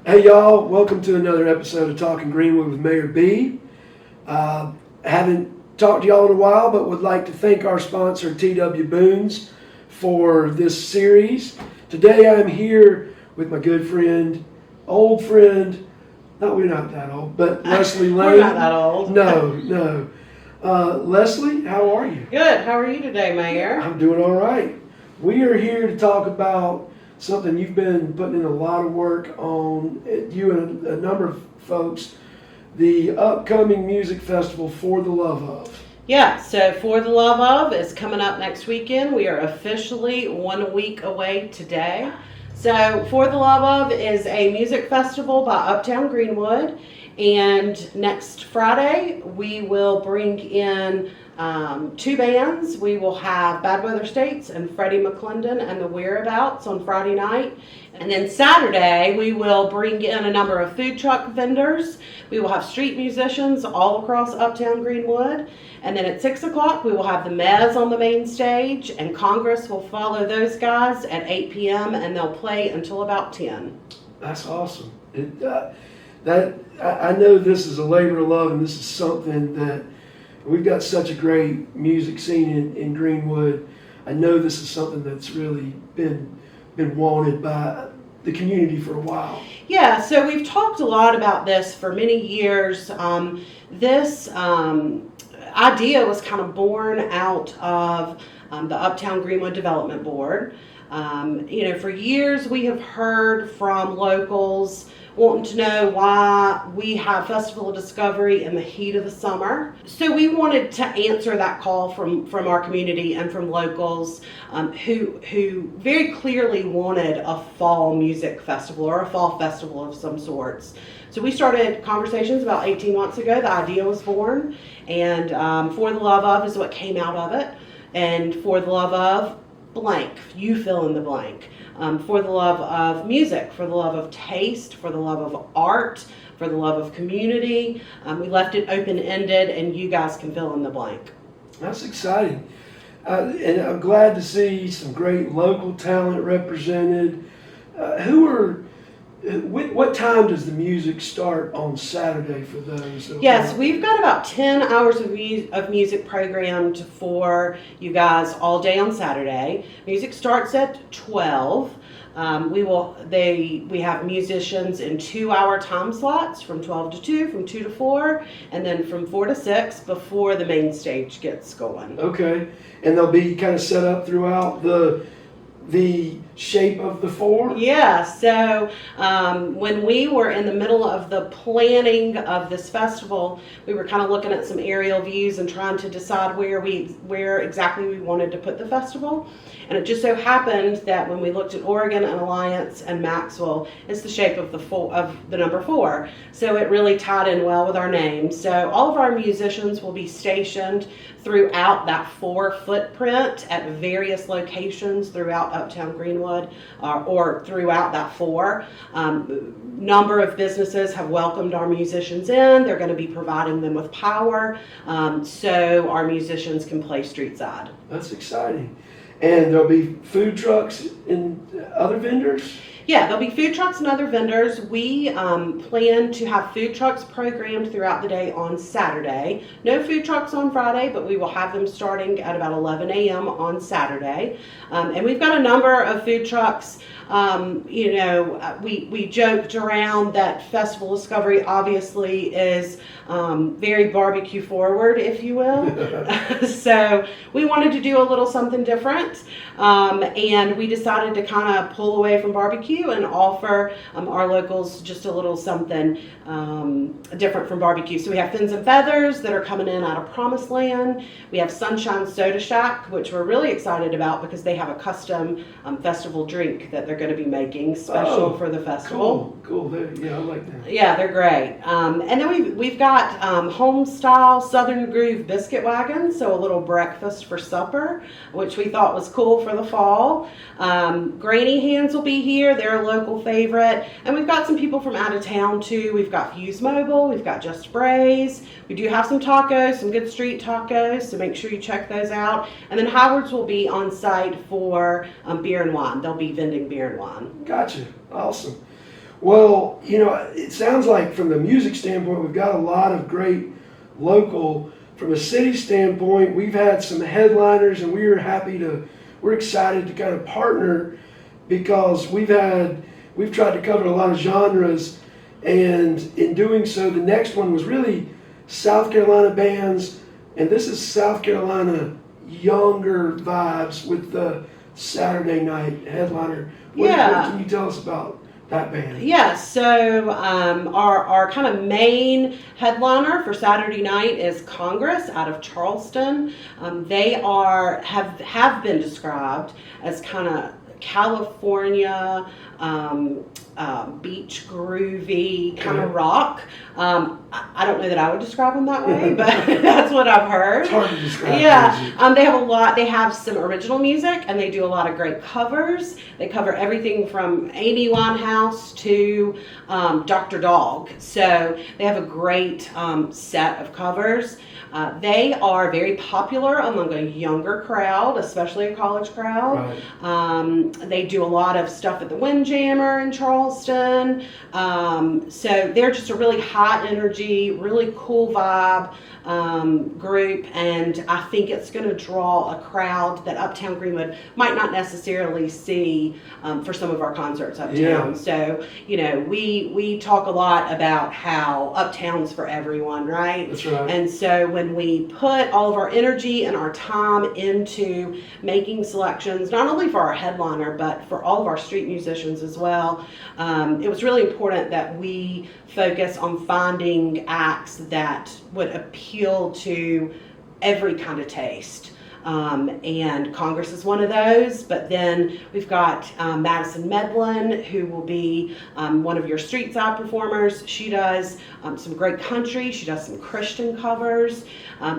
Hey y'all, welcome to another episode of Talking Greenwood with Mayor B. Haven't talked to y'all in a while, but would like to thank our sponsor TW Boons for this series. Today I'm here with my good friend, old friend, no, we're not that old, but Leslie Lane. We're not that old. No. Leslie, how are you? Good. How are you today, Mayor? I'm doing all right. We are here to talk about something you've been putting in a lot of work on, you and a number of folks, the upcoming music festival For the Love Of. Yeah, so For the Love Of is coming up next weekend. We are officially 1 week away today. So For the Love Of is a music festival by Uptown Greenwood. And next Friday, we will bring in two bands. We will have Bad Weather States and Freddie McClendon and the Whereabouts on Friday night. And then Saturday, we will bring in a number of food truck vendors. We will have street musicians all across Uptown Greenwood. And then at 6 o'clock, we will have the Mez on the main stage, and Congress will follow those guys at 8 p.m. and they'll play until about 10. That's awesome. I know this is a labor of love, and this is something that we've got such a great music scene in Greenwood. I know this is something that's really been wanted by the community for a while. Yeah, so we've talked a lot about this for many years. This idea was kind of born out of the Uptown Greenwood Development Board. For years we have heard from locals wanting to know why we have Festival of Discovery in the heat of the summer. So we wanted to answer that call from our community and from locals who very clearly wanted a fall music festival or a fall festival of some sorts. So we started conversations about 18 months ago. The idea was born, and For the Love Of is what came out of it. And For the Love Of blank, you fill in the blank. For the love of music, for the love of taste, for the love of art, for the love of community. We left it open-ended, and you guys can fill in the blank. That's exciting. And I'm glad to see some great local talent represented. What time does the music start on Saturday for those? Yes, we've got about 10 hours of music programmed for you guys all day on Saturday. Music starts at 12. We have musicians in 2-hour time slots from 12 to 2, from 2 to 4, and then from 4 to 6 before the main stage gets going. Okay, and they'll be kind of set up throughout the shape of the 4? Yeah, so when we were in the middle of the planning of this festival, we were kind of looking at some aerial views and trying to decide where exactly we wanted to put the festival. And it just so happened that when we looked at Oregon and Alliance and Maxwell, it's the shape of the number 4. So it really tied in well with our name. So all of our musicians will be stationed throughout that 4 footprint at various locations throughout Uptown Greenwood or throughout that 4. Number of businesses have welcomed our musicians in. They're going to be providing them with power so our musicians can play street side. That's exciting. And there'll be food trucks and other vendors? Yeah, there'll be food trucks and other vendors. We plan to have food trucks programmed throughout the day on Saturday. No food trucks on Friday, but we will have them starting at about 11 a.m. on Saturday. And we've got a number of food trucks. We joked around that Festival Discovery obviously is very barbecue forward, if you will. So we wanted to do a little something different. And we decided to kind of pull away from barbecue and offer our locals just a little something different from barbecue. So we have Fins and Feathers that are coming in out of Promised Land. We have Sunshine Soda Shack, which we're really excited about because they have a custom festival drink that they're going to be making special for the festival. Cool. Yeah, I like that. Yeah, they're great. And then we've got home style Southern Groove biscuit wagons, so a little breakfast for supper, which we thought was cool for the fall. Granny Hands will be here. They're a local favorite. And we've got some people from out of town too. We've got Fuse Mobile. We've got Just Sprays. We do have some tacos, some good street tacos, so make sure you check those out. And then Howard's will be on site for beer and wine. They'll be vending beer and wine. Gotcha. Awesome. Well, it sounds like from the music standpoint, we've got a lot of great local. From a city standpoint, we've had some headliners, and we're excited to kind of partner because we've tried to cover a lot of genres, and in doing so, the next one was really South Carolina bands, and this is South Carolina younger vibes with the Saturday night headliner. What can you tell us about that band? Yeah, so our kind of main headliner for Saturday night is Congress out of Charleston. They have been described as kind of California beach groovy kind of rock. I don't know that I would describe them that way, but that's what I've heard. It's hard to describe. Yeah, they have some original music, and they do a lot of great covers. They cover everything from Amy Winehouse to Dr. Dog. So they have a great set of covers. They are very popular among a younger crowd, especially a college crowd. Right. They do a lot of stuff at the Windjammer in Charleston. So they're just a really high energy, really cool vibe group, and I think it's going to draw a crowd that Uptown Greenwood might not necessarily see for some of our concerts uptown. Yeah. So, we talk a lot about how Uptown's for everyone, right? That's right. And so when we put all of our energy and our time into making selections, not only for our headliner, but for all of our street musicians as well, it was really important that we focus on finding acts that would appeal to every kind of taste. And Congress is one of those, but then we've got Madison Medlin, who will be one of your street side performers. She does some great country. She does some Christian covers.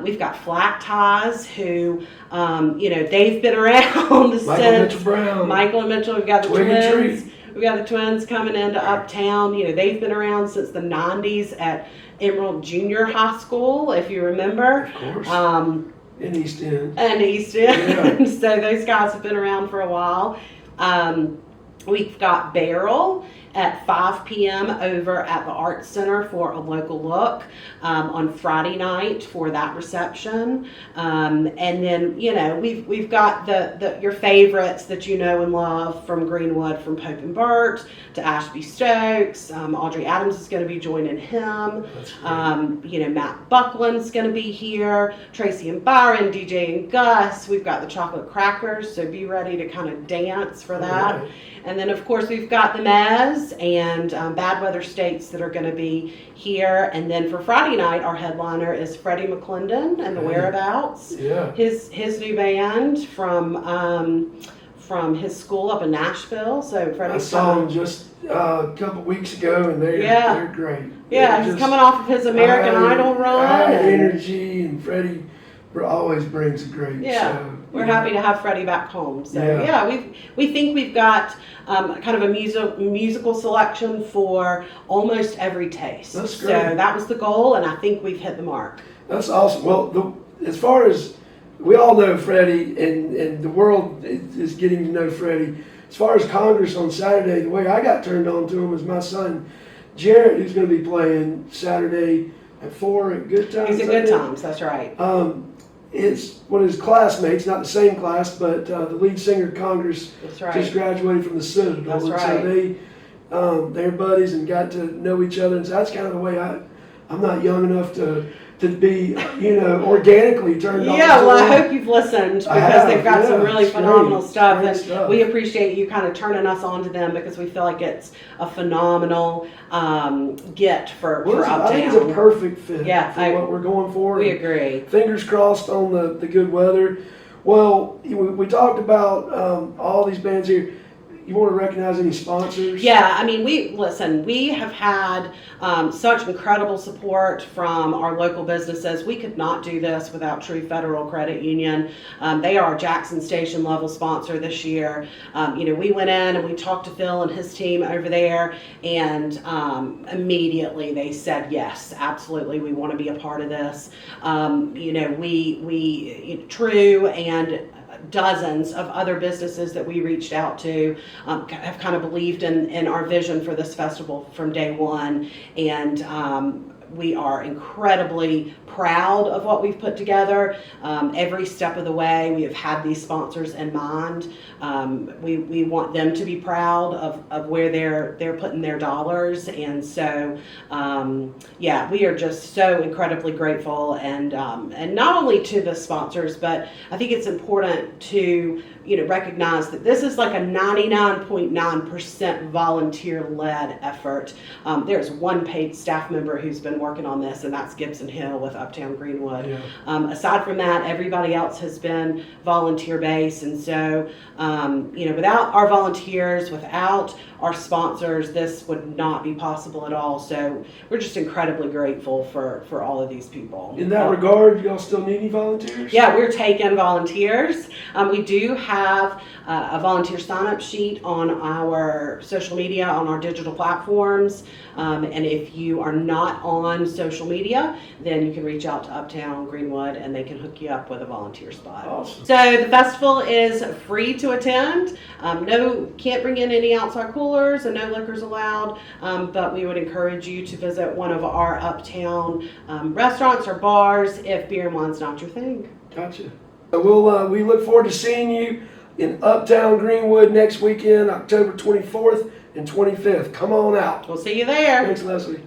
We've got Flat Ties, who, they've been around since Mitchell Brown. Michael and Mitchell. We've got the Twig and twins. Tree. We've got the twins coming into Uptown. They've been around since the 90s at Emerald Junior High School, if you remember. Of course. In East End. Yeah. So those guys have been around for a while. We've got Barrel at 5 p.m. over at the Arts Center for a local look on Friday night for that reception. And then, we've got your favorites that you know and love from Greenwood, from Pope and Bert to Ashby Stokes. Audrey Adams is going to be joining him. Matt Buckland's going to be here. Tracy and Byron, DJ and Gus. We've got the Chocolate Crackers, so be ready to kind of dance for that. Right. And then, of course, we've got the Mez and Bad Weather States that are going to be here. And then for Friday night, our headliner is Freddie McClendon and the Whereabouts. Yeah. His new band from his school up in Nashville. So Freddie, I saw him just a couple weeks ago, and they're great. Yeah, he's coming off of his American Idol run. High energy, and Freddie always brings a great show. We're happy to have Freddie back home. So we think we've got kind of a musical selection for almost every taste. That's great. So that was the goal, and I think we've hit the mark. That's awesome. Well, as far as we all know Freddie, and the world is getting to know Freddie. As far as Congress on Saturday, the way I got turned on to him was my son Jarrett, who's going to be playing Saturday at 4 at Good Times. He's at Good Times. That's right. It's one of his classmates, not the same class, but the lead singer of Congress just graduated from the Citadel. That's and right. So they're buddies and got to know each other. And so that's kind of the way I'm not young enough to be, organically turned on. Yeah, well, I hope you've listened because they've got some really phenomenal stuff. And we appreciate you kind of turning us on to them because we feel like it's a phenomenal get for Uptown. I think it's a perfect fit for what we're going for. We agree. Fingers crossed on the good weather. Well, we talked about all these bands here. You want to recognize any sponsors? Yeah, I mean, we have had such incredible support from our local businesses. We could not do this without True Federal Credit Union. They are our Jackson Station level sponsor this year. We went in and we talked to Phil and his team over there, and immediately they said, yes, absolutely, we want to be a part of this. True and dozens of other businesses that we reached out to have kind of believed in our vision for this festival from day one, and we are incredibly proud of what we've put together. Every step of the way, we have had these sponsors in mind. We want them to be proud of where they're putting their dollars, and so yeah, we are just so incredibly grateful, and not only to the sponsors, but I think it's important to recognize that this is like a 99.9% volunteer-led effort. There's one paid staff member who's been working on this, and that's Gibson Hill with Uptown Greenwood. Yeah. Aside from that, everybody else has been volunteer-based, and so without our volunteers, without our sponsors, this would not be possible at all. So we're just incredibly grateful for all of these people. In that regard, y'all still need any volunteers? Yeah, we're taking volunteers. We do have a volunteer sign-up sheet on our social media, on our digital platforms. And if you are not on social media, then you can reach out to Uptown Greenwood and they can hook you up with a volunteer spot. Awesome. So the festival is free to attend. Can't bring in any outside coolers and no liquor's allowed. But we would encourage you to visit one of our Uptown restaurants or bars if beer and wine's not your thing. Gotcha. We look forward to seeing you in Uptown Greenwood next weekend, October 24th and 25th. Come on out. We'll see you there. Thanks, Leslie.